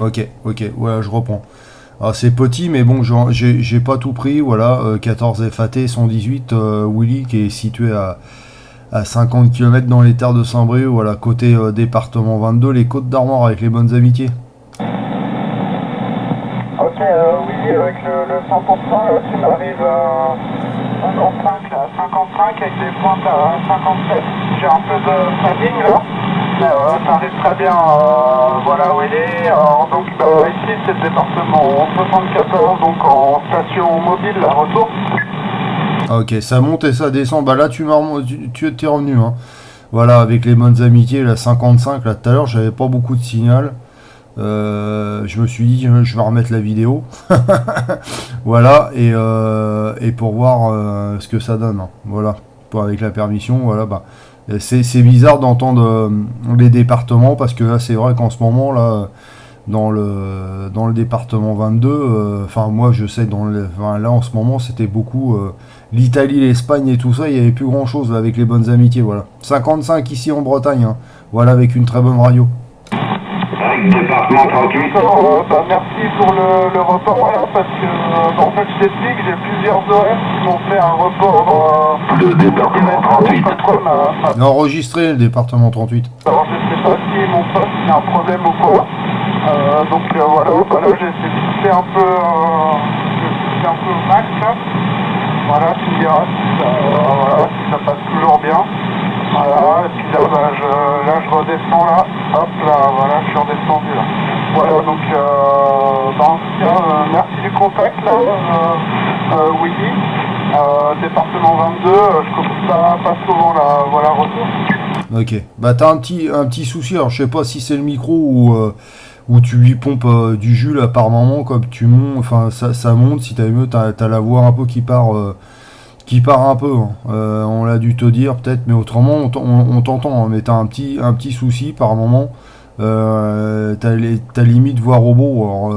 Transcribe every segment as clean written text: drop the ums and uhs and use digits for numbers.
Ok, ok, voilà, je reprends. Alors c'est petit, mais bon, j'ai pas tout pris, voilà, 14 FAT 118 Willy qui est situé à 50 km dans les terres de Saint-Brieuc, voilà, côté département 22, les Côtes d'Armor avec les bonnes amitiés. Ok, oui, avec le 100%, là, tu m'arrives à 55, là, 55 avec des pointes à 57. J'ai un peu de travelling là, mais ça arrive très bien, voilà où il est. Donc ici c'est le département 74, donc en station mobile, là, retour. Ok, ça monte et ça descend, bah là tu es revenu, hein. Voilà, avec les bonnes amitiés, la 55, là tout à l'heure, j'avais pas beaucoup de signal. Je me suis dit, je vais remettre la vidéo. Voilà, et pour voir ce que ça donne, hein. Voilà, avec la permission, voilà, bah. C'est bizarre d'entendre les départements parce que là, c'est vrai qu'en ce moment, là, dans le département 22, enfin, moi, je sais, enfin, là, en ce moment, c'était beaucoup l'Italie, l'Espagne et tout ça, il n'y avait plus grand chose là, avec les bonnes amitiés, voilà. 55 ici en Bretagne, hein. Voilà, avec une très bonne radio. Département 38. Merci pour le report là, parce que en fait je t'explique, j'ai plusieurs OM qui m'ont fait un report le département 38. Enregistré le département 38. Alors je sais pas si mon poste il y a un problème ou quoi. Donc voilà, j'ai essayé de pousser un peu au max là. Voilà, tu me diras si ça passe toujours bien. Voilà, et puis là, je redescends là, hop là, voilà, je suis redescendu là. Voilà, donc en tout cas, merci du contact là, Willy, département 22, je commence pas souvent là, voilà, retour. Ok, bah t'as un petit souci, alors je sais pas si c'est le micro ou tu lui pompes du jus là par moment, comme tu montes, enfin ça monte, si t'as mieux, t'as la voix un peu qui part un peu, hein. On l'a dû te dire peut-être, mais autrement on t'entend, hein, mais t'as un petit souci par moment. T'as limite voix robot. Alors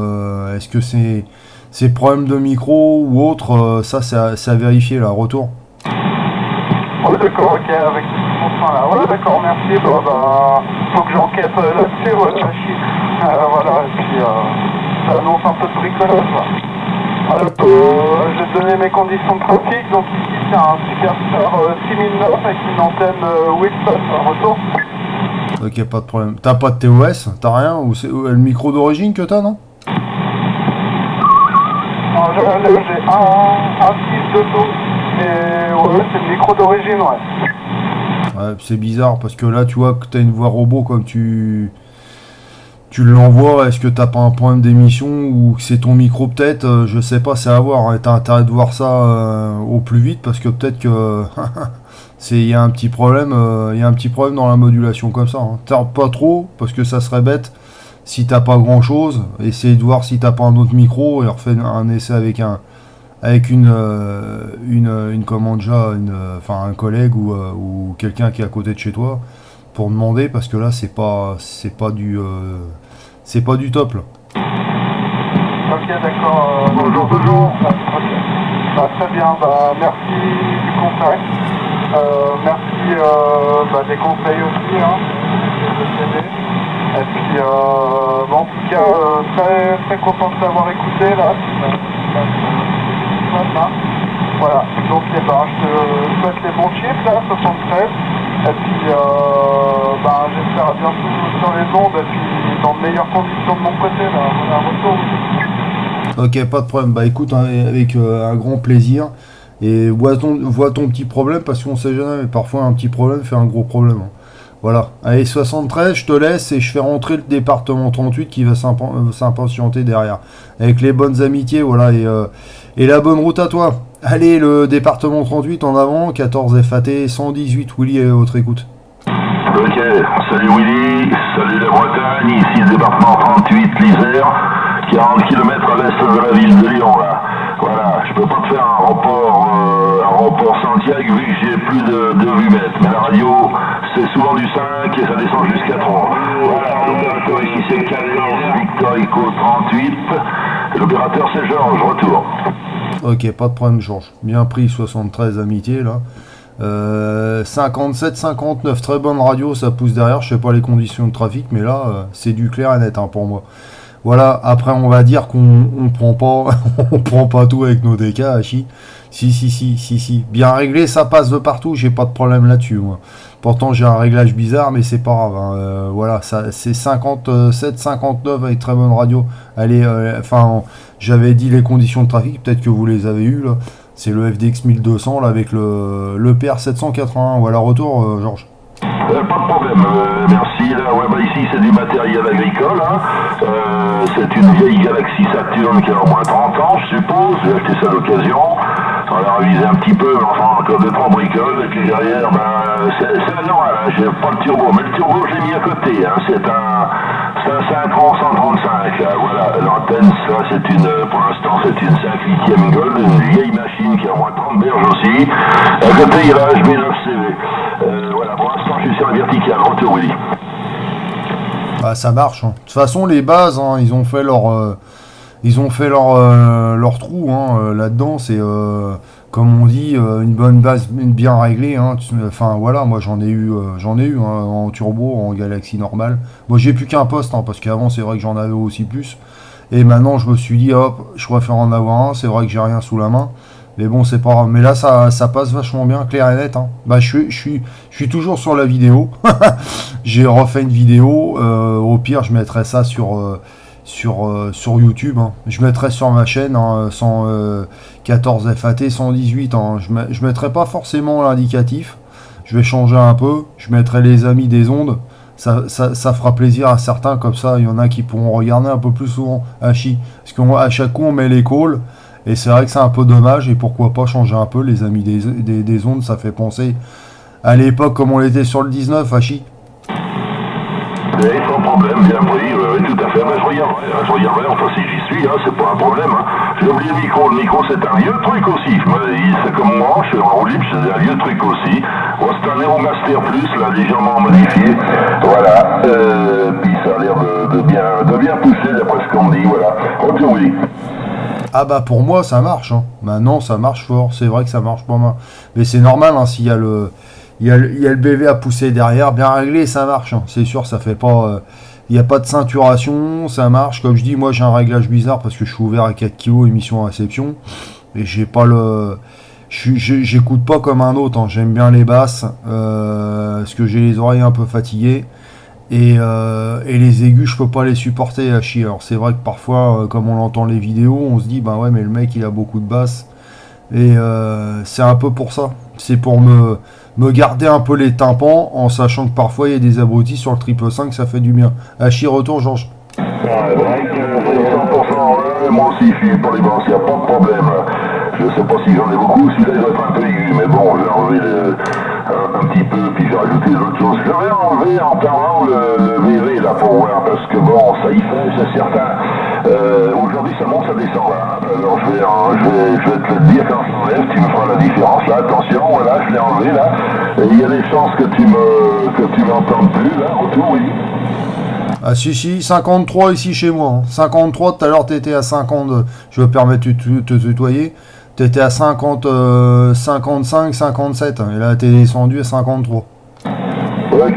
est-ce que c'est problème de micro ou autre, ça c'est à vérifier là, retour. Oh, d'accord, ok, avec ce point là. Ouais, d'accord, merci. Bah, faut que j'enquête là-dessus, ouais, voilà, et puis ça annonce un peu de bricolage, là. Je vais te donner mes conditions de trafic. Donc ici c'est un Superstar 6009 avec une antenne Wilson à retour. Ok, pas de problème. T'as pas de TOS? T'as rien? Ou c'est le micro d'origine que t'as, non? J'ai un 6 de dos. Et ouais, c'est le micro d'origine, ouais. Ouais, c'est bizarre parce que là tu vois que t'as une voix robot comme tu l'envoies. Est-ce que t'as pas un problème d'émission ou que c'est ton micro peut-être, je sais pas, c'est à voir, hein. T'as intérêt de voir ça au plus vite parce que peut-être que il y a un petit problème, dans la modulation comme ça, hein. Tarde pas trop parce que ça serait bête si t'as pas grand chose. Essaye de voir si t'as pas un autre micro et refais un essai avec une commande déjà, un collègue ou quelqu'un qui est à côté de chez toi pour demander parce que là c'est pas du top là. Ok, d'accord. Bonjour. Très bien. Merci du contact. Merci des conseils aussi. Hein. Et puis, en tout cas, très, très content de t'avoir écouté là. Voilà. Donc, je te souhaite les bons chiffres là, 73. Et puis, j'espère à bientôt sur les ondes et puis dans de meilleures conditions de mon côté là. Voilà, retour. Ok, pas de problème. Bah écoute, hein, avec un grand plaisir. Et vois ton petit problème parce qu'on sait jamais, mais parfois un petit problème fait un gros problème, hein. Voilà. Allez, 73, je te laisse et je fais rentrer le département 38 qui va s'impatienter derrière. Avec les bonnes amitiés, voilà, et la bonne route à toi. Allez, le département 38 en avant, 14 FAT, 118 Willy et autre écoute. Ok, salut Willy, salut la Bretagne, ici le département 38, l'Isère, 40 km à l'est de la ville de Lyon là. Voilà, je peux pas te faire un report Santiago vu que j'ai plus de vumètres. Mais la radio, c'est souvent du 5 et ça descend jusqu'à 3. Voilà, l'opérateur ici c'est 14 Victor Echo 38. L'opérateur c'est Georges, retour. Ok, pas de problème Georges. Bien pris 73 amitiés là. 57, 59, très bonne radio, ça pousse derrière. Je sais pas les conditions de trafic, mais là, c'est du clair et net, hein, pour moi. Voilà, après on va dire qu'on prend pas on prend pas tout avec nos DK, Hachi. Si. Bien réglé, ça passe de partout, j'ai pas de problème là-dessus, moi. Pourtant j'ai un réglage bizarre, mais c'est pas grave, hein. Voilà, ça c'est 57, 59 avec très bonne radio. Allez, j'avais dit les conditions de trafic, peut-être que vous les avez eues là. C'est le FDX 1200 là avec le PR 781. Voilà, retour, Georges. Pas de problème, merci. Là, ouais, bah ici c'est du matériel agricole. Hein. C'est une vieille Galaxy Saturn qui a au moins 30 ans, je suppose. J'ai acheté ça d'occasion. On l'a révisé un petit peu, mais enfin encore 2-3 bricoles. Et puis derrière, ben, c'est la normale. Hein. J'ai pas le turbo, mais le turbo j'ai mis à côté. Hein. C'est un 5 ans 135. Là. Voilà, l'antenne, ça c'est pour l'instant c'est une 5 lithium gold, une vieille machine qui a au moins 30 berges aussi. À côté il y a la HB9CV. Voilà, pour l'instant je suis sur la verticale, retour Willy. Bah ça marche, hein. De toute façon les bases, hein, ils ont fait leur trou, hein, là-dedans. C'est comme on dit, une bonne base bien réglée, hein. Enfin voilà, moi j'en ai eu hein, en turbo, en Galaxy normal. Moi j'ai plus qu'un poste, hein, parce qu'avant c'est vrai que j'en avais aussi plus. Et maintenant je me suis dit hop, je préfère en avoir un. C'est vrai que j'ai rien sous la main. Mais bon, c'est pas grave. Mais là, ça passe vachement bien, clair et net, hein. Bah, je suis toujours sur la vidéo. J'ai refait une vidéo. Au pire, je mettrai ça sur YouTube, hein. Je mettrai sur ma chaîne, hein, 114 FAT 118. Hein. Je mettrai pas forcément l'indicatif. Je vais changer un peu. Je mettrai les amis des ondes. Ça fera plaisir à certains. Comme ça, il y en a qui pourront regarder un peu plus souvent Hachi. Parce qu'à chaque coup, on met les calls. Et c'est vrai que c'est un peu dommage, et pourquoi pas changer un peu les amis des ondes, ça fait penser à l'époque comme on était sur le 19, Hachi. Oui, sans problème, bien pris, oui, tout à fait. Mais je regarderai, enfin si j'y suis, hein, c'est pas un problème. Hein. J'ai oublié le micro c'est un vieux truc aussi. C'est comme moi, je suis en roue libre, c'est un vieux truc aussi. Bon, c'est un Aeromaster Plus, là, légèrement modifié. Voilà, puis ça a l'air de bien pousser d'après ce qu'on me dit, voilà. Retour, oui. Ah bah pour moi ça marche, hein. Maintenant ça marche fort, c'est vrai que ça marche pas mal. Mais c'est normal, hein, s'il y a le BV à pousser derrière, bien réglé, ça marche, hein. C'est sûr, ça fait pas... il n'y a pas de ceinturation, ça marche. Comme je dis, moi j'ai un réglage bizarre parce que je suis ouvert à 4 kg émission à réception. Et j'ai pas le... J'écoute pas comme un autre, hein. J'aime bien les basses, parce que j'ai les oreilles un peu fatiguées. Et les aigus, je peux pas les supporter à chier. Alors c'est vrai que parfois, comme on entend les vidéos, on se dit bah ouais, mais le mec il a beaucoup de basses. Et c'est un peu pour ça. C'est pour me garder un peu les tympans, en sachant que parfois il y a des abrutis sur le 555, ça fait du bien. À chier, retour, Georges. Ouais, 100%, moi aussi je suis pour les basses, il n'y a pas de problème. Je sais pas si j'en ai beaucoup, celui-là il doit être un peu aigu, mais bon, je vais enlever un petit peu, puis j'ai rajouté d'autres choses. Je vais enlever en parlant le VV là pour voir, parce que bon, ça y fait, c'est certain. Aujourd'hui ça monte, ça descend là. Alors je vais te le dire quand je l'enlève, tu me feras la différence là, attention, voilà, je l'ai enlevé là. Et il y a des chances que tu m'entendes plus là, retour, oui. Ah si, 53 ici chez moi, hein. 53, tout à l'heure t'étais à 50, je me permets de te tutoyer. T'étais à 50, 55, 57, hein, et là t'es descendu à 53. Ok,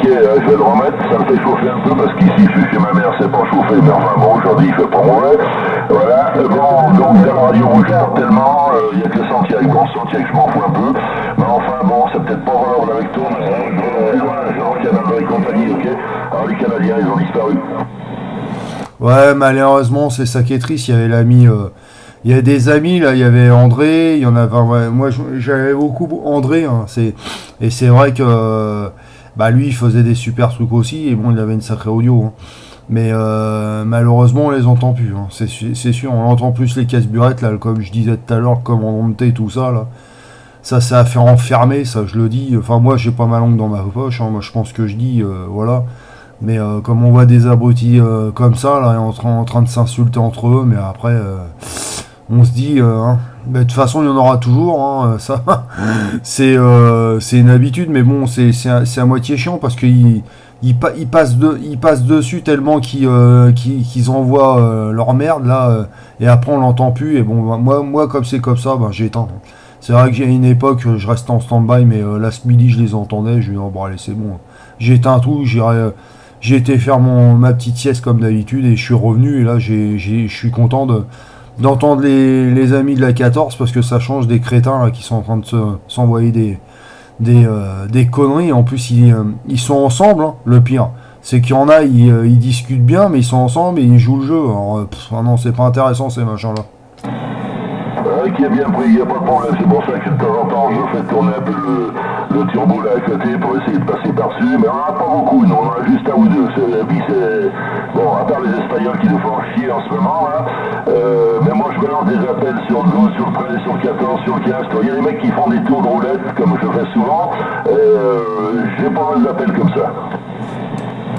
je vais le remettre, ça me fait chauffer un peu parce qu'ici je suis chez ma mère, c'est pas chauffé, mais enfin bon, aujourd'hui il fait pas mauvais. Voilà, bon, donc la radio rouge tellement, il n'y a que Santiago, bon Santiago je m'en fous un peu, mais enfin bon, c'est peut-être pas valable avec toi, mais genre Canada et compagnie, ok. Alors les Canadiens ils ont disparu. Ouais, malheureusement c'est ça qui est triste, il y avait l'ami... il y a des amis là, il y avait André, il y en avait, ouais, moi j'avais beaucoup André, hein, et c'est vrai que bah lui il faisait des super trucs aussi, et bon il avait une sacrée audio, hein. Mais malheureusement on les entend plus, hein. C'est sûr, on entend plus les casse-burettes là, comme je disais tout à l'heure, comme on montait tout ça là. Ça a fait enfermer, ça je le dis, enfin moi j'ai pas ma langue dans ma poche, hein. Moi je pense que je dis, voilà. Mais comme on voit des abrutis comme ça là, en train de s'insulter entre eux, mais après... on se dit, hein, de toute façon, il y en aura toujours, hein, ça. C'est une habitude, mais bon, c'est à moitié chiant parce qu'ils passent dessus tellement qu'ils envoient leur merde là, et après on l'entend plus. Et bon, moi comme c'est comme ça, ben j'éteins. C'est vrai que j'ai une époque, je restais en stand-by, mais là ce midi je les entendais, je me dis oh bon allez c'est bon. J'ai éteint tout, j'ai été faire ma petite sieste comme d'habitude et je suis revenu et là je suis content d'entendre les amis de la 14 parce que ça change des crétins là qui sont en train de s'envoyer des conneries. En plus ils sont ensemble, hein. Le pire c'est qu'il y en a, ils discutent bien mais ils sont ensemble et ils jouent le jeu. Alors, ah non c'est pas intéressant ces machins là. Qui est bien pris, il n'y a pas de problème, c'est pour ça que de temps en temps je fais tourner un peu le turbo là à côté pour essayer de passer par-dessus, mais on n'en a pas beaucoup, nous, on en a juste un ou deux. Bon, à part les Espagnols qui nous font chier en ce moment là, mais moi je me lance des appels sur le 12, sur le 13, sur le 14, sur le 15, il y a des mecs qui font des tours de roulette, comme je fais souvent, j'ai pas mal d'appels comme ça.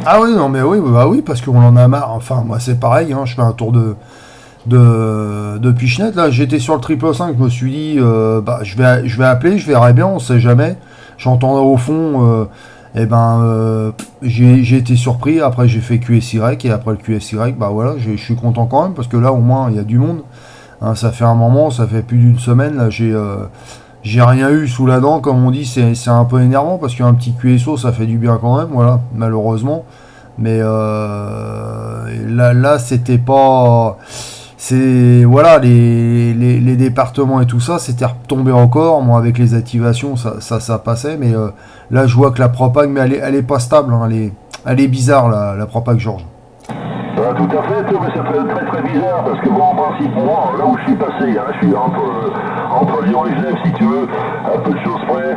Ah oui non mais oui bah oui parce qu'on en a marre, enfin moi c'est pareil, hein, je fais un tour de Pichenette là, j'étais sur le 555, je me suis dit bah je vais appeler, je verrai bien, on sait jamais. J'entends au fond j'ai été surpris, après j'ai fait QSY et après le QSY bah voilà, je suis content quand même parce que là au moins il y a du monde. Hein, ça fait un moment, ça fait plus d'une semaine là, j'ai rien eu sous la dent comme on dit, c'est un peu énervant parce qu'un petit QSO ça fait du bien quand même, voilà, malheureusement. Mais là c'était pas. C'est voilà les départements et tout ça c'était retombé encore, moi avec les activations ça passait, mais là je vois que la propag mais elle est pas stable, hein, elle est bizarre la propag Georges. Tout à fait, mais c'est très très bizarre parce que bon en principe moi là où je suis passé, hein, je suis entre Lyon et Genève si tu veux, un peu de choses près,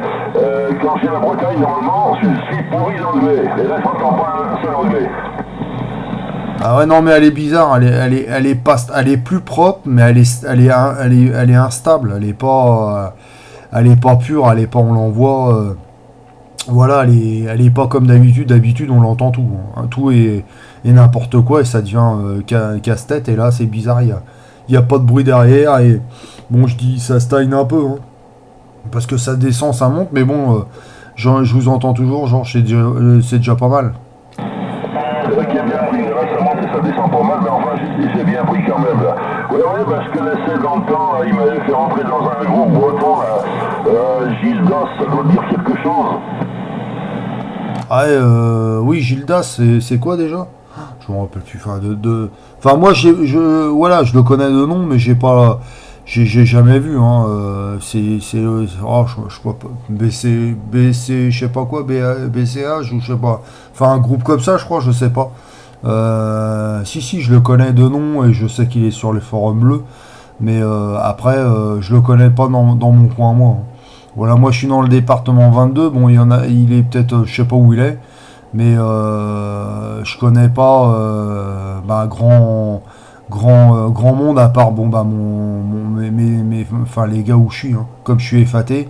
quand j'ai la Bretagne normalement je suis pourri d'anglais, et là je n'entends pas un seul anglais. Ah ouais non mais elle est bizarre, elle est plus propre mais elle est instable, elle est pas pure, elle est pas on l'envoie voilà, elle est pas comme d'habitude on l'entend tout, hein. Tout est n'importe quoi et ça devient casse-tête et là c'est bizarre, il y a pas de bruit derrière et bon je dis ça stagne un peu, hein, parce que ça descend, ça monte mais bon je vous entends toujours, genre c'est déjà pas mal. C'est vrai qu'il y a bien pris, là ça monte et ça descend pas mal, mais enfin j'ai bien pris quand même là. Ouais, parce que connaissais dans le temps, là, il m'avait fait rentrer dans un groupe breton là, Gildas, ça doit dire quelque chose. Ah oui Gildas, c'est quoi déjà? Je me rappelle plus. Enfin moi voilà, je le connais de nom, mais j'ai jamais vu. Hein. Oh, je sais pas, BC, je sais pas quoi, BCH ou je sais pas. Enfin un groupe comme ça, je crois, je sais pas. Si, je le connais de nom et je sais qu'il est sur les forums bleus, mais après je le connais pas dans mon coin moi. Hein. Voilà, moi je suis dans le département 22. Bon, il est peut-être, je sais pas où il est. Mais je connais pas grand monde à part bon bah enfin les gars où je suis, hein. Comme je suis FAT,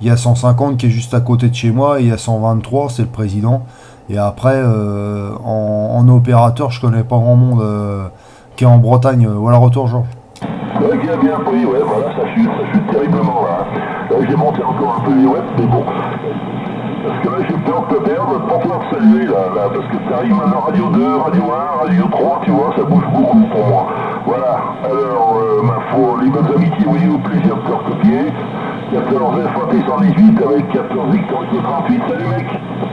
il y a 150 qui est juste à côté de chez moi et il y a 123 c'est le président et après en opérateur je connais pas grand monde qui est en Bretagne. Voilà, retour Georges. Ouais, qui a bien pris, ouais, voilà, ça chute terriblement là. Là j'ai monté encore un peu les web, mais bon. Parce que là j'ai peur de te perdre, de pas pouvoir te saluer là, parce que ça arrive maintenant radio 2, radio 1, radio 3, tu vois, ça bouge beaucoup pour moi. Voilà, alors ma foi, les bonnes amitiés, oui, au plaisir de te recopier. 14 FAT 118 avec 14 victoires 38, salut mec.